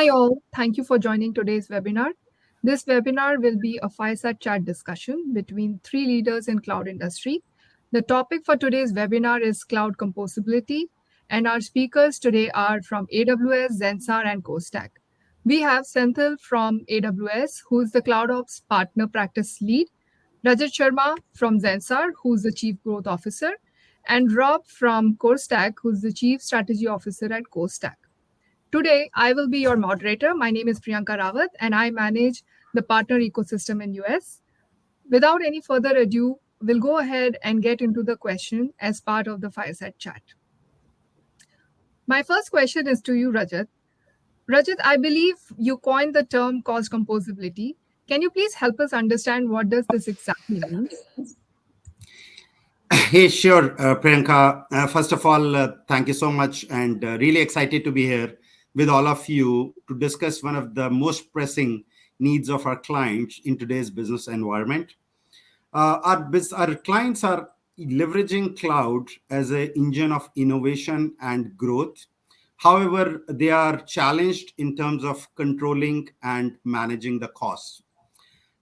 Hi all, thank you for joining today's webinar. This webinar will be a fireside chat discussion between three leaders in cloud industry. The topic for today's webinar is cloud composability, and our speakers today are from AWS, Zensar, and CoreStack. We have Senthil from AWS, who is the CloudOps Partner Practice Lead, Rajat Sharma from Zensar, who's the Chief Growth Officer, and Rob from CoreStack, who's the Chief Strategy Officer at CoreStack. Today, I will be your moderator. My name is Priyanka Rawat, and I manage the partner ecosystem in US. Without any further ado, we'll go ahead and get into the question as part of the fireside chat. My first question is to you, Rajat. Rajat, I believe you coined the term cost composability. Can you please help us understand what does this exactly mean? Hey, sure, Priyanka. First of all, thank you so much, and really excited to be here with all of you to discuss one of the most pressing needs of our clients in today's business environment. Our clients are leveraging cloud as an engine of innovation and growth. However, they are challenged in terms of controlling and managing the costs.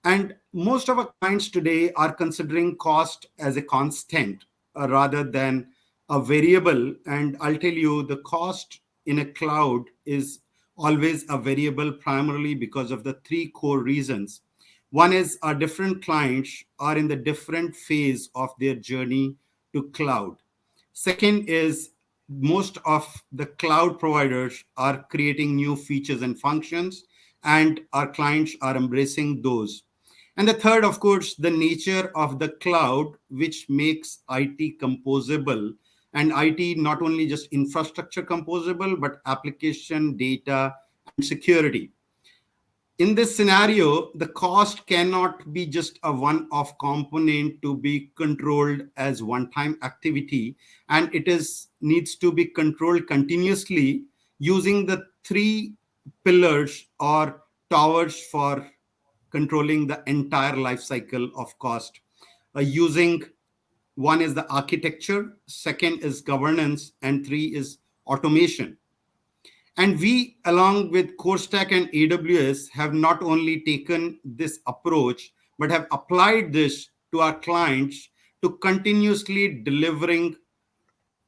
And most of our clients today are considering cost as a constant rather than a variable. And I'll tell you, the cost in a cloud is always a variable primarily because of the three core reasons. One is our different clients are in the different phase of their journey to cloud. Second is most of the cloud providers are creating new features and functions, and our clients are embracing those. And the third, of course, the nature of the cloud, which makes IT composable, and IT not only just infrastructure composable, but application, data, and security. In this scenario, the cost cannot be just a one-off component to be controlled as one-time activity, and needs to be controlled continuously using the three pillars or towers for controlling the entire life cycle of cost. Using one is the architecture, second is governance, and three is automation. And we, along with CoreStack and AWS, have not only taken this approach, but have applied this to our clients to continuously delivering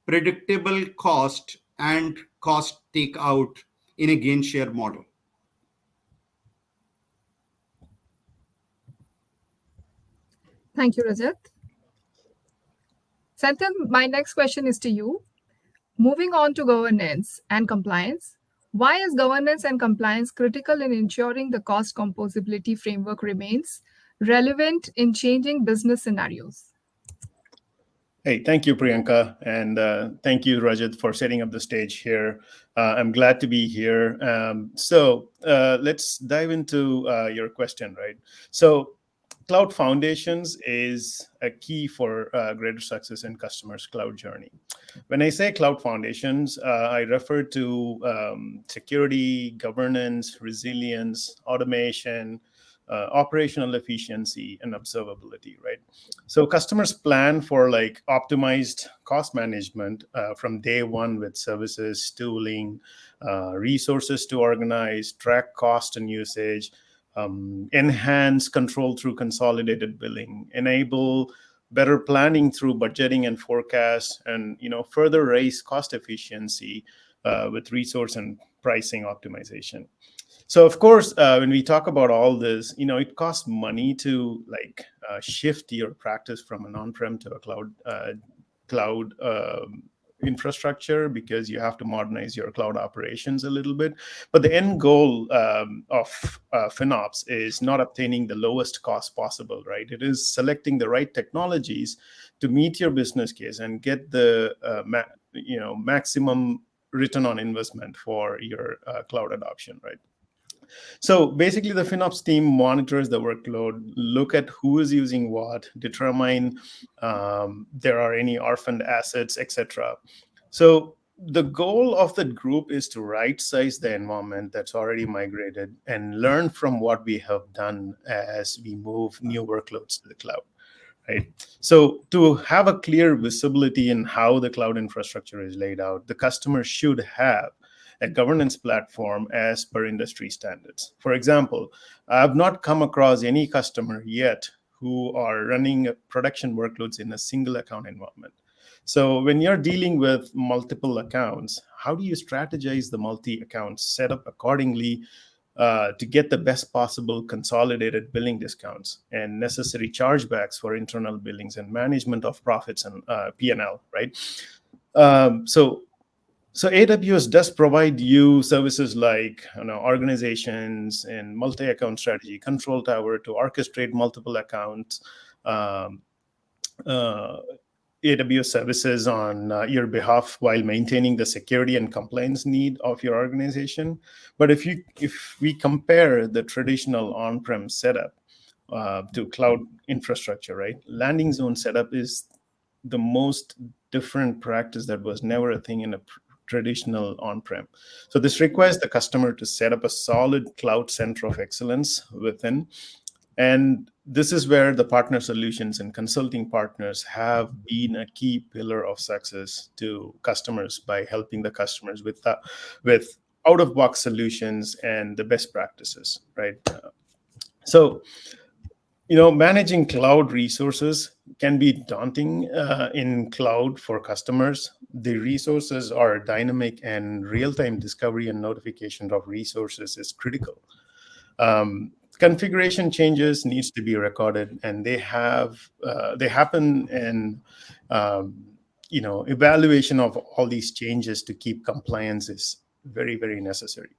predictable cost and cost takeout in a gain share model. Thank you, Rajat. Senthil, my next question is to you. Moving on to governance and compliance, why is governance and compliance critical in ensuring the cost composability framework remains relevant in changing business scenarios? Hey, thank you, Priyanka, and thank you, Rajat, for setting up the stage here. I'm glad to be here. So let's dive into your question, right? So cloud foundations is a key for greater success in customers' cloud journey. When I say cloud foundations, I refer to security, governance, resilience, automation, operational efficiency, and observability, right? So customers plan for like optimized cost management from day one with services, tooling, resources to organize, track cost and usage, enhance control through consolidated billing, enable better planning through budgeting and forecast, and further raise cost efficiency with resource and pricing optimization. So of course, when we talk about all this, it costs money to shift your practice from an on-prem to a cloud infrastructure, because you have to modernize your cloud operations a little bit. But the end goal of FinOps is not obtaining the lowest cost possible, right? It is selecting the right technologies to meet your business case and get the maximum return on investment for your cloud adoption, right? So basically, the FinOps team monitors the workload, look at who is using what, determine there are any orphaned assets, etc. So the goal of the group is to right-size the environment that's already migrated and learn from what we have done as we move new workloads to the cloud. Right. So to have a clear visibility in how the cloud infrastructure is laid out, the customer should have a governance platform as per industry standards. For example, I've not come across any customer yet who are running production workloads in a single account environment. So when you're dealing with multiple accounts, how do you strategize the multi-accounts set up accordingly to get the best possible consolidated billing discounts and necessary chargebacks for internal billings and management of profits and P&L, right? So AWS does provide you services like organizations and multi-account strategy, control tower to orchestrate multiple accounts, AWS services on your behalf while maintaining the security and compliance need of your organization. But if we compare the traditional on-prem setup to cloud infrastructure, right? Landing zone setup is the most different practice that was never a thing in a traditional on-prem. So this requires the customer to set up a solid cloud center of excellence within. And this is where the partner solutions and consulting partners have been a key pillar of success to customers by helping the customers with out-of-box solutions and the best practices, right? So managing cloud resources can be daunting in cloud for customers. The resources are dynamic, and real-time discovery and notification of resources is critical. Configuration changes needs to be recorded, and they happen in evaluation of all these changes to keep compliance is very, very necessary.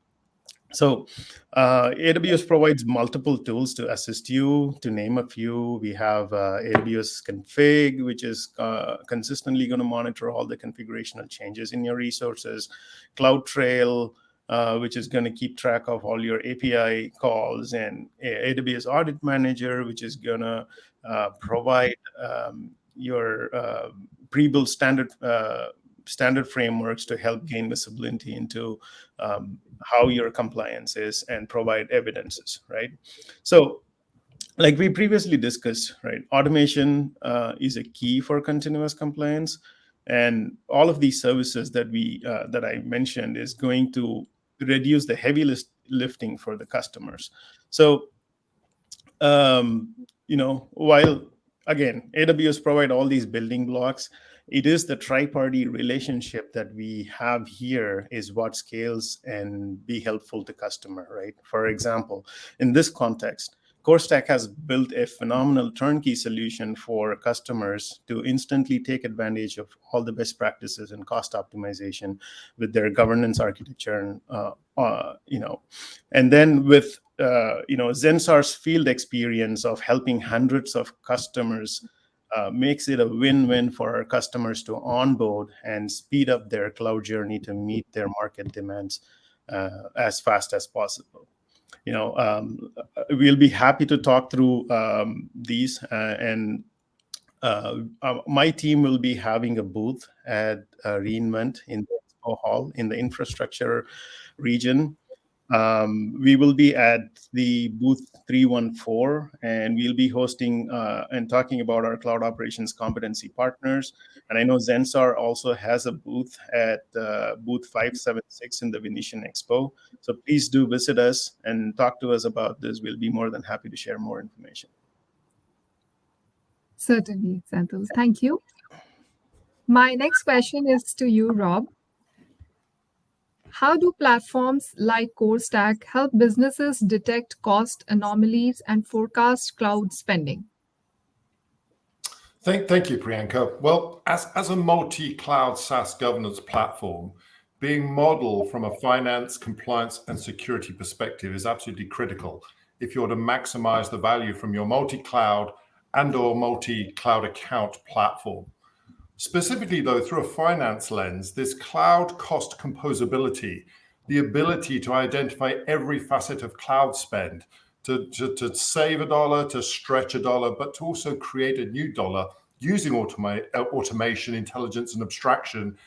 So AWS provides multiple tools to assist you. To name a few, we have AWS Config, which is consistently going to monitor all the configurational changes in your resources. CloudTrail, which is going to keep track of all your API calls, and AWS Audit Manager, which is going to provide your pre-built standard frameworks to help gain visibility into how your compliance is and provide evidences, right? So like we previously discussed, right, automation is a key for continuous compliance. And all of these services that I mentioned is going to reduce the heavy lifting for the customers. So, while again, AWS provide all these building blocks, it is the tri-party relationship that we have here is what scales and be helpful to customer, right? For example, in this context, CoreStack has built a phenomenal turnkey solution for customers to instantly take advantage of all the best practices and cost optimization with their governance architecture, and then with Zensar's field experience of helping hundreds of customers makes it a win-win for our customers to onboard and speed up their cloud journey to meet their market demands as fast as possible. We'll be happy to talk through these, and my team will be having a booth at reInvent in the Expo Hall in the infrastructure region. We will be at the booth 314, and we'll be hosting and talking about our cloud operations competency partners. And I know Zensar also has a booth at booth 576 in the Venetian Expo. So please do visit us and talk to us about this. We'll be more than happy to share more information. Certainly, Senthil. Thank you. My next question is to you, Rob. How do platforms like CoreStack help businesses detect cost anomalies and forecast cloud spending? Thank you, Priyanka. Well, as a multi-cloud SaaS governance platform, being modeled from a finance, compliance, and security perspective is absolutely critical if you're to maximize the value from your multi-cloud and/or multi-cloud account platform. Specifically, though, through a finance lens, this cloud cost composability, the ability to identify every facet of cloud spend, to save a dollar, to stretch a dollar, but to also create a new dollar using automation, intelligence, and abstraction,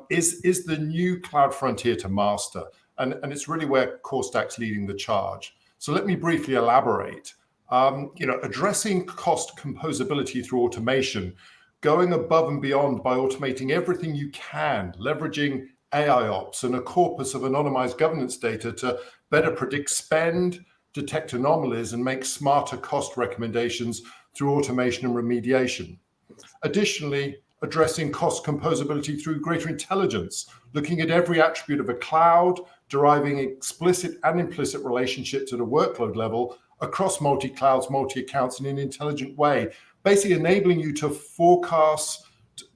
is the new cloud frontier to master. And it's really where CoreStack's leading the charge. So let me briefly elaborate. Addressing cost composability through automation, going above and beyond by automating everything you can, leveraging AIOps, and a corpus of anonymized governance data to better predict spend, detect anomalies, and make smarter cost recommendations through automation and remediation. Additionally, addressing cost composability through greater intelligence, looking at every attribute of a cloud, deriving explicit and implicit relationships at a workload level across multi-clouds, multi-accounts in an intelligent way, basically enabling you to forecast,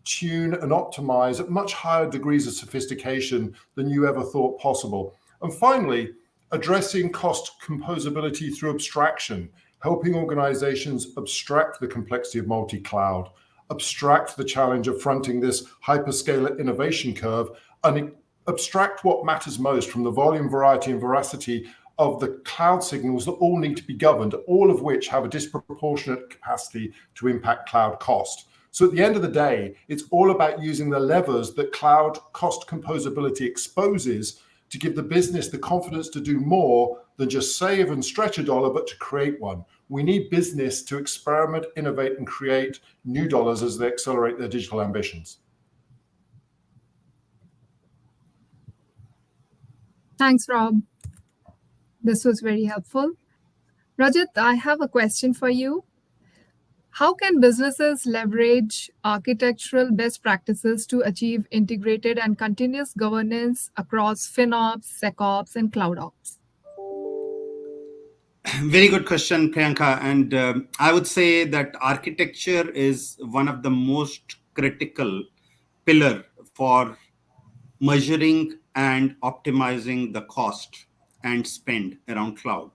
tune, and optimize at much higher degrees of sophistication than you ever thought possible. And finally, addressing cost composability through abstraction, helping organizations abstract the complexity of multi-cloud, abstract the challenge of fronting this hyperscaler innovation curve, and abstract what matters most from the volume, variety, and veracity of the cloud signals that all need to be governed, all of which have a disproportionate capacity to impact cloud cost. So at the end of the day, it's all about using the levers that cloud cost composability exposes to give the business the confidence to do more than just save and stretch a dollar, but to create one. We need business to experiment, innovate, and create new dollars as they accelerate their digital ambitions. Thanks, Rob. This was very helpful. Rajat, I have a question for you. How can businesses leverage architectural best practices to achieve integrated and continuous governance across FinOps, SecOps, and CloudOps? Very good question, Priyanka. And I would say that architecture is one of the most critical pillar for measuring and optimizing the cost and spend around cloud.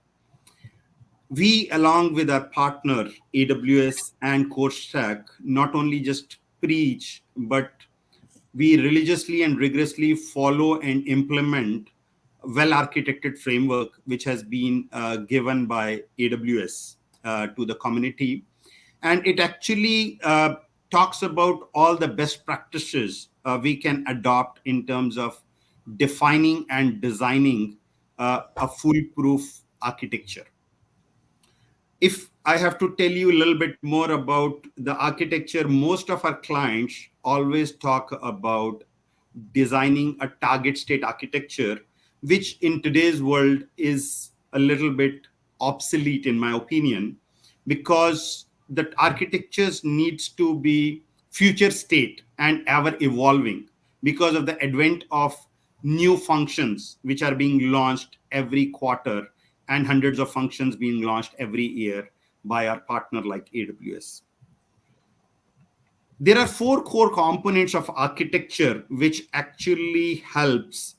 We, along with our partner, AWS and CoreStack, not only just preach, but we religiously and rigorously follow and implement well-architected framework, which has been given by AWS to the community. And it actually talks about all the best practices we can adopt in terms of defining and designing a foolproof architecture. If I have to tell you a little bit more about the architecture, most of our clients always talk about designing a target state architecture, which in today's world is a little bit obsolete, in my opinion, because the architectures needs to be future state and ever evolving because of the advent of new functions which are being launched every quarter and hundreds of functions being launched every year by our partner like AWS. There are 4 core components of architecture which actually helps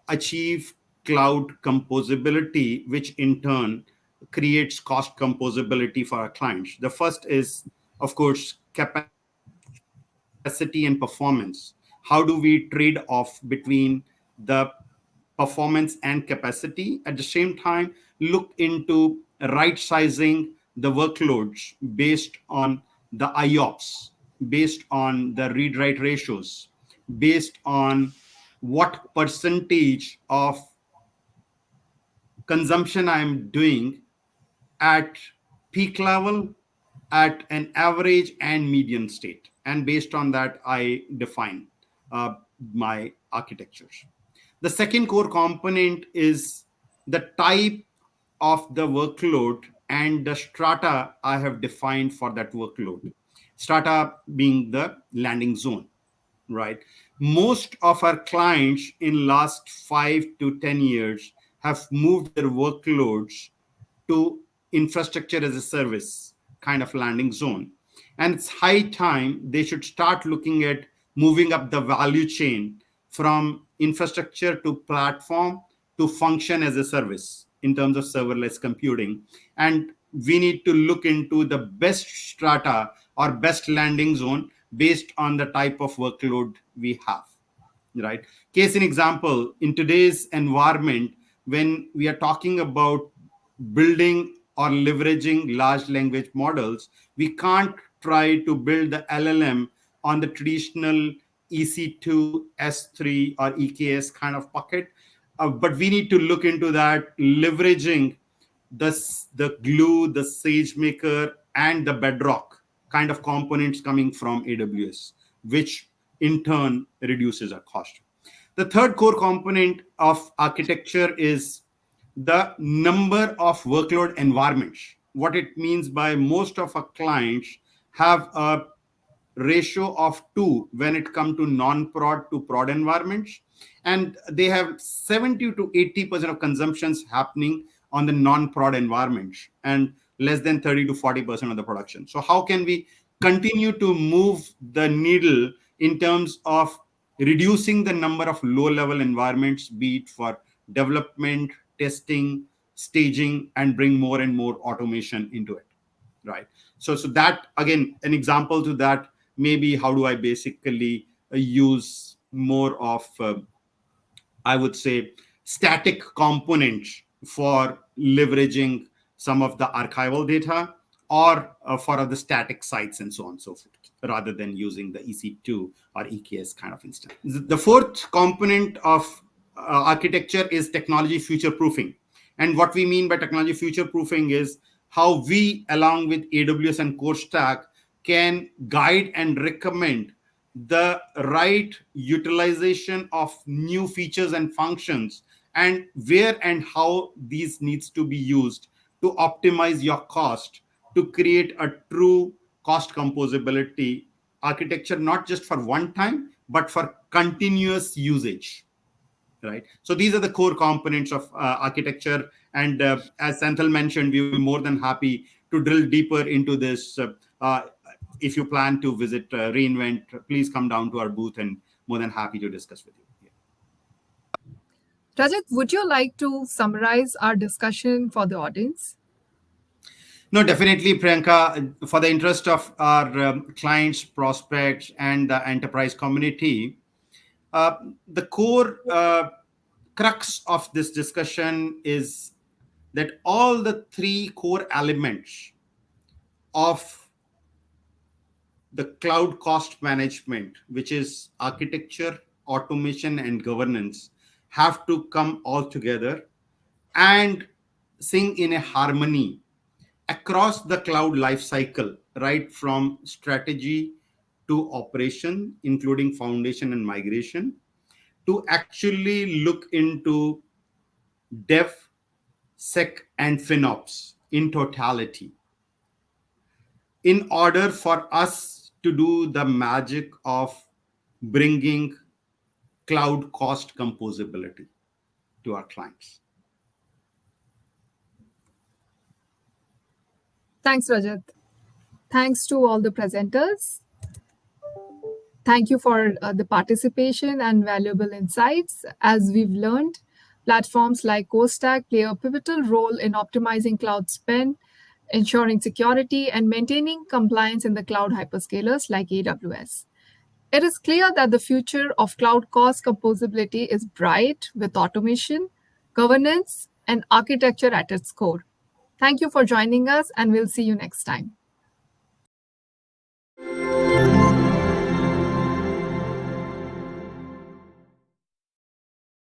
achieve cloud composability, which in turn creates cost composability for our clients. The first is, of course, capacity and performance. How do we trade off between the performance and capacity? At the same time, look into right sizing the workloads based on the IOPS, based on the read-write ratios, based on what percentage of consumption I'm doing at peak level, at an average and median state. And based on that, I define my architectures. The second core component is the type of the workload and the strata I have defined for that workload. Strata being the landing zone, right? Most of our clients in last 5 to 10 years have moved their workloads to infrastructure as a service kind of landing zone. And it's high time they should start looking at moving up the value chain from infrastructure to platform to function as a service in terms of serverless computing. And we need to look into the best strata or best landing zone based on the type of workload we have, right? Case in example, in today's environment, when we are talking about building or leveraging large language models, we can't try to build the LLM on the traditional EC2, S3, or EKS kind of bucket. But we need to look into that, leveraging the Glue, the SageMaker, and the Bedrock kind of components coming from AWS, which in turn reduces our cost. The third core component of architecture is the number of workload environments. What it means by most of our clients have a ratio of 2 when it comes to non-prod to prod environments, and they have 70 to 80% of consumptions happening on the non-prod environments and less than 30 to 40% of the production. So how can we continue to move the needle in terms of reducing the number of low-level environments, be it for development, testing, staging, and bring more and more automation into it, right? So that, again, an example to that, maybe how do I basically use more of, I would say, static components for leveraging some of the archival data, or for the static sites and so on and so forth, rather than using the EC2 or EKS kind of instance. The fourth component of architecture is technology future proofing. And what we mean by technology future proofing is how we, along with AWS and CoreStack, can guide and recommend the right utilization of new features and functions, and where and how these needs to be used to optimize your cost, to create a true cost composability architecture, not just for one time, but for continuous usage, right? So these are the core components of architecture. And as Senthil mentioned, we will be more than happy to drill deeper into this. If you plan to visit reInvent, please come down to our booth, and more than happy to discuss with you. Rajat, would you like to summarize our discussion for the audience? No, definitely, Priyanka. For the interest of our clients, prospects, and the enterprise community, the core crux of this discussion is that all the three core elements of the cloud cost management, which is architecture, automation, and governance, have to come all together and sing in a harmony across the cloud lifecycle, right from strategy to operation, including foundation and migration, to actually look into dev, sec, and FinOps in totality, in order for us to do the magic of bringing cloud cost composability to our clients. Thanks, Rajat. Thanks to all the presenters. Thank you for the participation and valuable insights. As we've learned, platforms like CoreStack play a pivotal role in optimizing cloud spend, ensuring security, and maintaining compliance in the cloud hyperscalers like AWS. It is clear that the future of cloud cost composability is bright, with automation, governance, and architecture at its core. Thank you for joining us, and we'll see you next time.